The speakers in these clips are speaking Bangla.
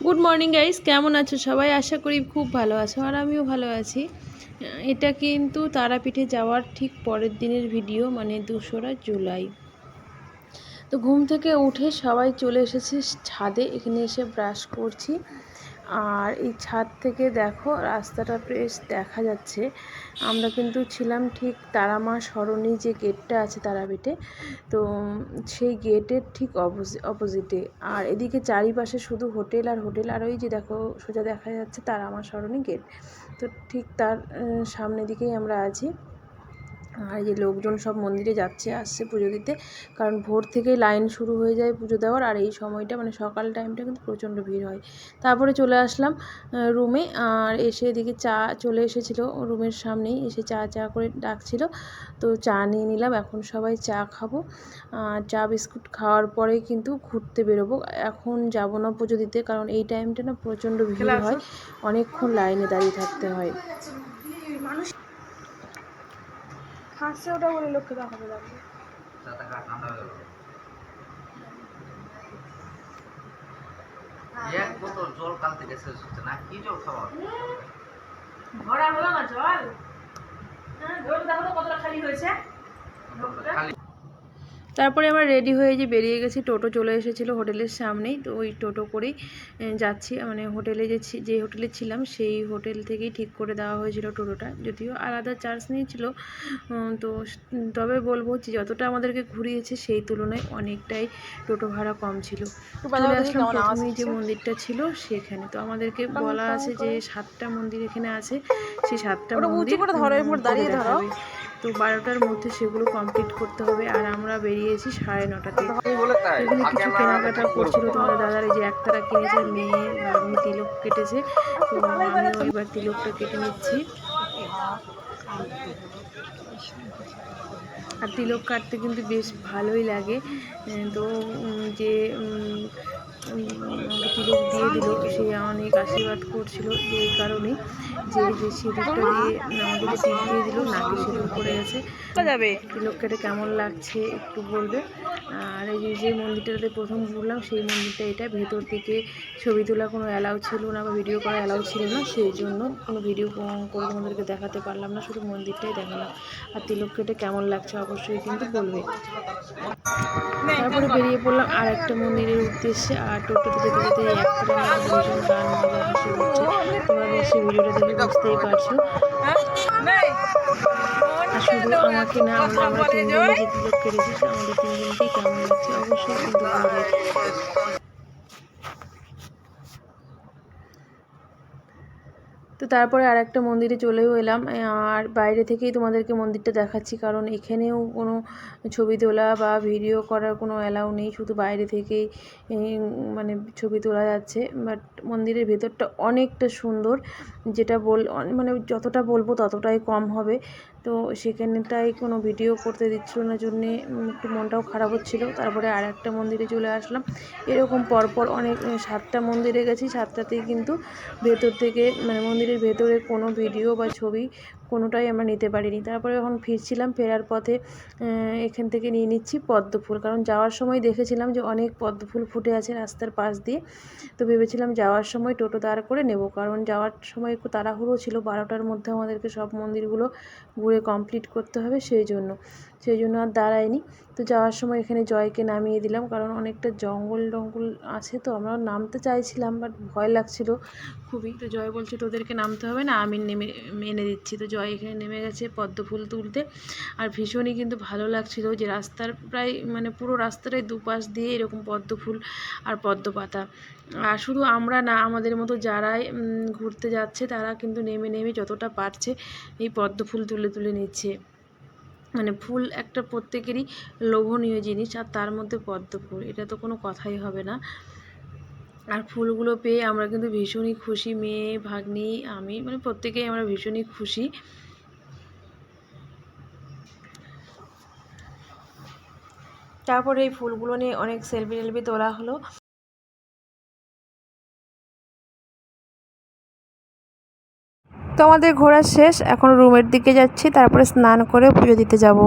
গুড মর্নিং গাইস, কেমন আছো সবাই? আশা করি খুব ভালো আছো আর আমিও ভালো আছি। এটা কিন্তু তারাপীঠে যাওয়ার ঠিক পরের দিনের ভিডিও, মানে 2রা জুলাই। তো ঘুম থেকে উঠে সবাই চলে এসেছি ছাদে, এখানে এসে ব্রাশ করছি। আর এই ছাদ থেকে দেখো রাস্তাটা বেশ দেখা যাচ্ছে। আমরা কিন্তু ছিলাম ঠিক তারামা সরণি যে গেটটা আছে তারাপীঠে, তো সেই গেটের ঠিক অপোজিটে। আর এদিকে চারিপাশে শুধু হোটেল আর হোটেল, আর ওই যে দেখো সোজা দেখা যাচ্ছে তারামা সরণি গেট। তো ঠিক তার সামনের দিকেই আমরা আছি। আর যে লোকজন সব মন্দিরে যাচ্ছে আসছে পুজো দিতে, কারণ ভোর থেকে লাইন শুরু হয়ে যায় পুজো দেওয়ার। আর এই সময়টা মানে সকাল টাইমটা কিন্তু প্রচণ্ড ভিড় হয়। তারপরে চলে আসলাম রুমে, আর এসে এদিকে চা চলে এসেছিলো রুমের সামনেই, এসে চা করে ডাকছিল, তো চা নিয়ে নিলাম। এখন সবাই চা খাবো। চা বিস্কুট খাওয়ার পরে কিন্তু ঘুরতে বেরোবো। এখন যাব না পুজো দিতে, কারণ এই টাইমটা না প্রচণ্ড ভিড় হয়, অনেকক্ষণ লাইনে দাঁড়িয়ে থাকতে হয়। হাসছে ওটা বলে লক্ষ্যে দেখাবে লাগবে। এক বোতল জল কাল থেকে শেষ হচ্ছে না, কি জল খাওয়া ভরা হলো না জল। হ্যাঁ জল দেখো তো কতটা খালি হয়েছে। তারপরে আমরা রেডি হয়ে যে বেরিয়ে গেছি। টোটো চলে এসেছিলো হোটেলের সামনেই, তো ওই টোটো করেই যাচ্ছি। মানে হোটেলে যে হোটেলে ছিলাম সেই হোটেল থেকেই ঠিক করে দেওয়া হয়েছিল টোটোটা, যদিও আলাদা চার্জ নিয়েছিল। তো তবে বলবো যে যতটা আমাদেরকে ঘুরিয়েছে সেই তুলনায় অনেকটাই টোটো ভাড়া কম ছিল। চলে আসলাম প্রথমেই যে মন্দিরটা ছিল সেখানে। তো আমাদেরকে বলা আছে যে 7টা মন্দির এখানে আছে, সেই 7টা মন্দির দেখাবে। তো 12টার মধ্যে সেগুলো কমপ্লিট করতে হবে। আর আমরা বেরিয়েছি 9:30-তে। এখানে কিছু কেনাকাটা করছিল তোমাদের দাদার, এই যে একতারা কিনেছে, মেয়ে ভাগ্নি তিলক কেটেছে, তো আমিও এবার তিলকটা কেটে নিচ্ছি। আর তিলক কাটতে কিন্তু বেশ ভালোই লাগে। তো যে আমাকে তিলক দিয়ে দিল, সে অনেক আশীর্বাদ করছিল, যে এই কারণেই যে সিঁদুরটা দিয়ে আমাদেরকে টিপ দিয়ে দিল, নাকে সিঁদুর পড়ে গেছে। তিলক কেটে কেমন লাগছে একটু বলবে। আর এই যে মন্দিরটাতে প্রথম ঘুরলাম সেই মন্দিরটা, এটা ভেতর থেকে ছবি তোলা কোনো অ্যালাউ ছিল না বা ভিডিও করা অ্যালাউ ছিল না, সেই জন্য কোনো ভিডিও করে তোমাদেরকে দেখাতে পারলাম না, শুধু মন্দিরটাই দেখালাম। আর তিলক কেটে কেমন লাগছে অবশ্যই কিন্তু বলবে। তারপরে বেরিয়ে পড়লাম আর একটা মন্দিরের উদ্দেশ্যে। আর টোটোতে যেতে যেতে একটা ভীষণ গান মজা হাসি হচ্ছে, তোমরা নিশ্চয়ই ভিডিওটা দেখে বুঝতেই পারছো। আর শুধু আমাকে না, আমরা তিনজনই যে তিলক কেটেছি, আমাদের তিনজনকেই কেমন লাগছে অবশ্যই কিন্তু বলবে। তো তারপরে আর একটা মন্দিরে চলেও এলাম। আর বাইরে থেকেই তোমাদেরকে মন্দিরটা দেখাচ্ছি, কারণ এখানেও কোনো ছবি তোলা বা ভিডিও করার কোনো অ্যালাউ নেই, শুধু বাইরে থেকেই মানে ছবি তোলা যাচ্ছে। বাট মন্দিরের ভেতরটা অনেকটা সুন্দর, যেটা মানে যতটা বলবো ততটাই কম হবে। তো সেখানটায় কোনো ভিডিও করতে দিচ্ছিল না জন্যে একটু মনটাও খারাপ হচ্ছিলো। তারপরে আর একটা মন্দিরে চলে আসলাম। এরকম পরপর অনেক 7টা মন্দিরে গেছি, 7টাতেই কিন্তু ভেতর থেকে মানে মন্দিরের ভেতরে কোনো ভিডিও বা ছবি কোনোটাই আমরা নিতে পারিনি। তারপরে যখন ফিরছিলাম, ফেরার পথে এখান থেকে নিয়ে নিচ্ছি পদ্ম ফুল, কারণ যাওয়ার সময় দেখেছিলাম যে অনেক পদ্ম ফুল ফুটে আছে রাস্তার পাশ দিয়ে। তো ভেবেছিলাম যাওয়ার সময় টোটো দাঁড় করে নেব, কারণ যাওয়ার সময় একটু তাড়াহুড়ো ছিল, 12টার মধ্যে আমাদেরকে সব মন্দিরগুলো ঘুরে কমপ্লিট করতে হবে, সেই জন্য আর দাঁড়ায়নি। তো যাওয়ার সময় এখানে জয়কে নামিয়ে দিলাম, কারণ অনেকটা জঙ্গল আছে, তো আমরা নামতে চাইছিলাম বাট ভয় লাগছিল খুবই। তো জয় বলছে তোদেরকে নামতে হবে না, আমি এনে দিচ্ছি। তো জয় এখানে নেমে গেছে পদ্ম ফুল তুলতে। আর ভীষণই কিন্তু ভালো লাগছিল যে রাস্তার প্রায় মানে পুরো রাস্তাটাই দুপাশ দিয়ে এরকম পদ্ম ফুল আর পদ্ম পাতা। আর শুধু আমরা না, আমাদের মতো যারাই ঘুরতে যাচ্ছে তারা কিন্তু নেমে যতটা পারছে এই পদ্ম ফুল তুলে নিচ্ছে। মানে ফুল একটা প্রত্যেকেরই লোভনীয় জিনিস, আর তার মধ্যে পদ্ম ফুল, এটা তো কোনো কথাই হবে না। আর ফুলগুলো পেয়ে আমরা কিন্তু ভীষণই খুশি, মেয়ে ভাগ্নি আমি, মানে প্রত্যেকেই আমরা ভীষণই খুশি। তারপরে এই ফুলগুলো নিয়ে অনেক সেলফি তোলা হলো। তো আমাদের ঘোরা শেষ, এখন রুমের দিকে যাচ্ছি, তারপরে স্নান করে পুজো দিতে যাব।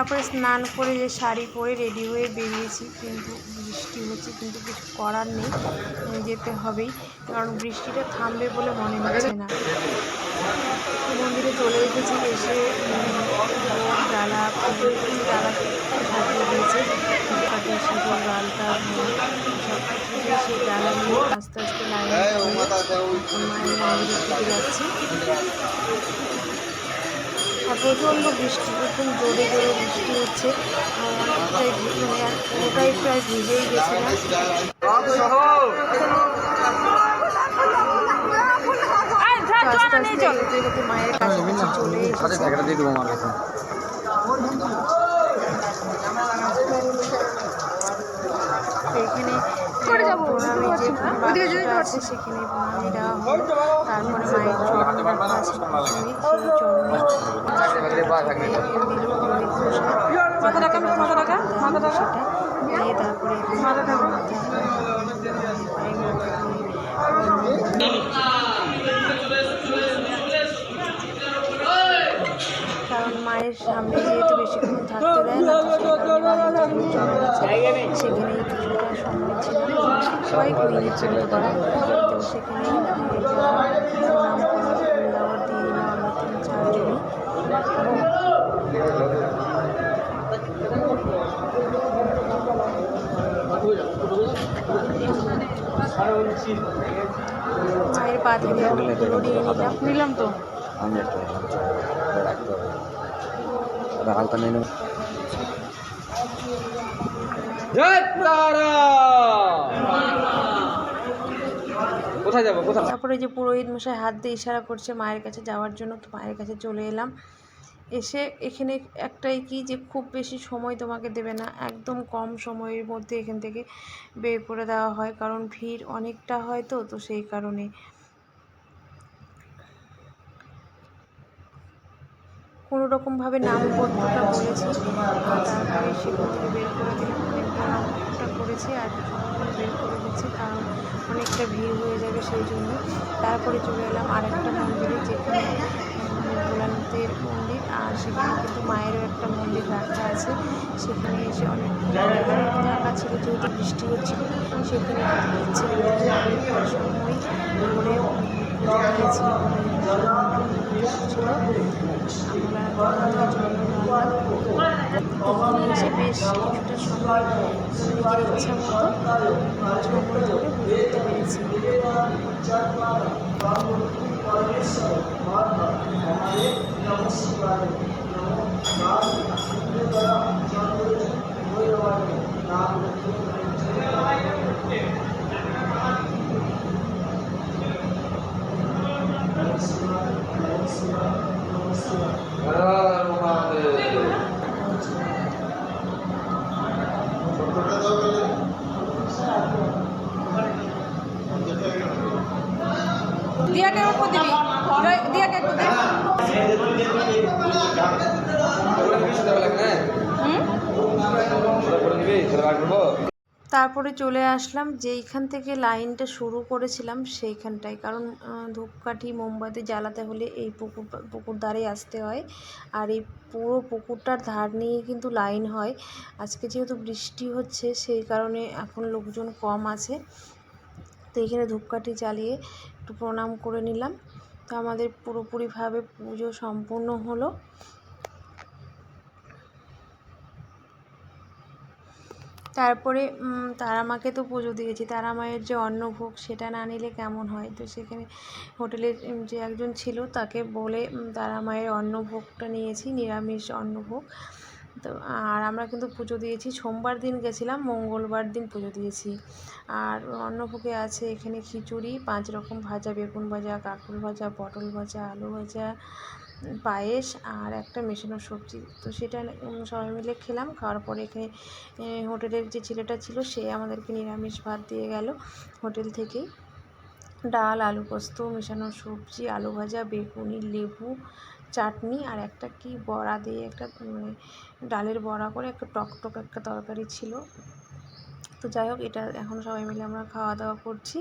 তারপরে স্নান করে যে শাড়ি পরে রেডি হয়ে বেরিয়েছি, কিন্তু বৃষ্টি হচ্ছে, কিন্তু কিছু করার নেই, যেতে হবেই, কারণ বৃষ্টিটা থামবে বলে মনে হচ্ছে না। মন্দিরে চলে এসেছি, এসে ভোগ ডালা ডালাতে সাজিয়ে দিয়েছে, ধূপকাঠি সিঁদুর গালটা সব কিছু দিয়ে সেই ডালা নিয়ে আস্তে আস্তে লাইন মায়ের মন্দিরের দিকে যাচ্ছি। আর প্রচণ্ড বৃষ্টি, একদম জোরে জোরে বৃষ্টি হচ্ছে, অনেকটাই মানে পুরোটাই প্রায় ভিজেই গেছিলাম। আস্তে আস্তে যেতে যেতে মায়ের কাছাকাছি চলে এসেছে। এখানে প্রণামী যে বাক্সটা আছে সেখানে প্রণামী দেওয়া হলো, তারপরে মায়ের চরণ রাখা আছে, সেই চরণে সেটা দিয়ে তারপরে কারণ মায়ের সামনে যেহেতু বেশিক্ষণ থাকতে দেয় না, সেখানেই কিছুটা সময় ছিল, কয়েক মিনিট চলতে পারে, তো সেখানেই প্রণাম করা ফুল দেওয়ার দিয়ে দিলাম আমরা 3-4 জনই। মায়ের পা থেকে নিয়ে নিলাম তো আমি একটা হালকা নিয়ে নেব। তারপরে যে পুরোহিত মশাই হাত দিয়ে ইশারা করছে মায়ের কাছে যাওয়ার জন্য, তো মায়ের কাছে চলে এলাম। এসে এখানে একটাই কি যে খুব বেশি সময় তোমাকে দেবে না, একদম কম সময়ের মধ্যে এখান থেকে বের করে দেওয়া হয়, কারণ ভিড় অনেকটা হয়, তো সেই কারণে। কোনোরকমভাবে নামপত্রটা বলেছি, তারপরে সেখান থেকে বের করে দিলাম, নামটা করেছি আর বের করে দিচ্ছি, কারণ অনেকটা ভিড় হয়ে যাবে সেই জন্য। তারপরে চলে এলাম আরেকটা মন্দিরে, যেখানে ভোলানাথের মন্দির, আর সেখানে কিন্তু মায়েরও একটা মন্দির রাখা আছে। সেখানে এসে অনেক ফাঁকা ছিল, যেহেতু বৃষ্টি হচ্ছিল, সেখানে ইচ্ছে অনেকটা সময় ধরে দিয়েছি ছিল। আমরা এসে বেশ কিছুটা সময় নিজের ইচ্ছা মতো সময় ধরে বুঝতে পেরেছি। দিয়াকে একটু দিবি, দিয়াকে একটু দে। তারপরে চলে আসলাম যেইখান থেকে লাইনটা শুরু করেছিলাম সেইখানটায়, কারণ ধূপকাঠি মোমবাতি জ্বালাতে হলে এই পুকুর ধারে আসতে হয়, আর এই পুরো পুকুরটার ধার নিয়ে কিন্তু লাইন হয়। আজকে যেহেতু বৃষ্টি হচ্ছে সেই কারণে এখন লোকজন কম আছে, তো এখানে ধূপকাঠি জ্বালিয়ে একটু প্রণাম করে নিলাম। তো আমাদের পুরোপুরিভাবে পুজো সম্পূর্ণ হলো। তারপরে তারা মাকে তো পুজো দিয়েছি, তারা মায়ের যে অন্নভোগ সেটা না নিলে কেমন হয়, তো সেখানে হোটেলের যে একজন ছিল তাকে বলে তারা মায়ের অন্নভোগটা নিয়েছি, নিরামিষ অন্নভোগ। তো আর আমরা কিন্তু পুজো দিয়েছি, সোমবার দিন গেছিলাম, মঙ্গলবার দিন পুজো দিয়েছি। আর অন্নভোগে আছে এখানে খিচুড়ি, 5 রকম ভাজা, বেগুন ভাজা, কাঁকরোল ভাজা, পটল ভাজা, আলু ভাজা, পায়েস আর একটা মেশানো সবজি। তো সেটা সবাই মিলে খেলাম। খাওয়ার পরে এখানে হোটেলের যে ছেলেটা ছিল সে আমাদেরকে নিরামিষ ভাত দিয়ে গেল হোটেল থেকেই, ডাল, আলু পোস্ত, মেশানো সবজি, আলু ভাজা, বেগুনি, লেবু, চাটনি আর একটা কি বড়া দিয়ে একটা মানে ডালের বড়া করে একটা টক একটা তরকারি ছিল। তো যাই হোক, এটা এখন সবাই মিলে আমরা খাওয়া দাওয়া করছি।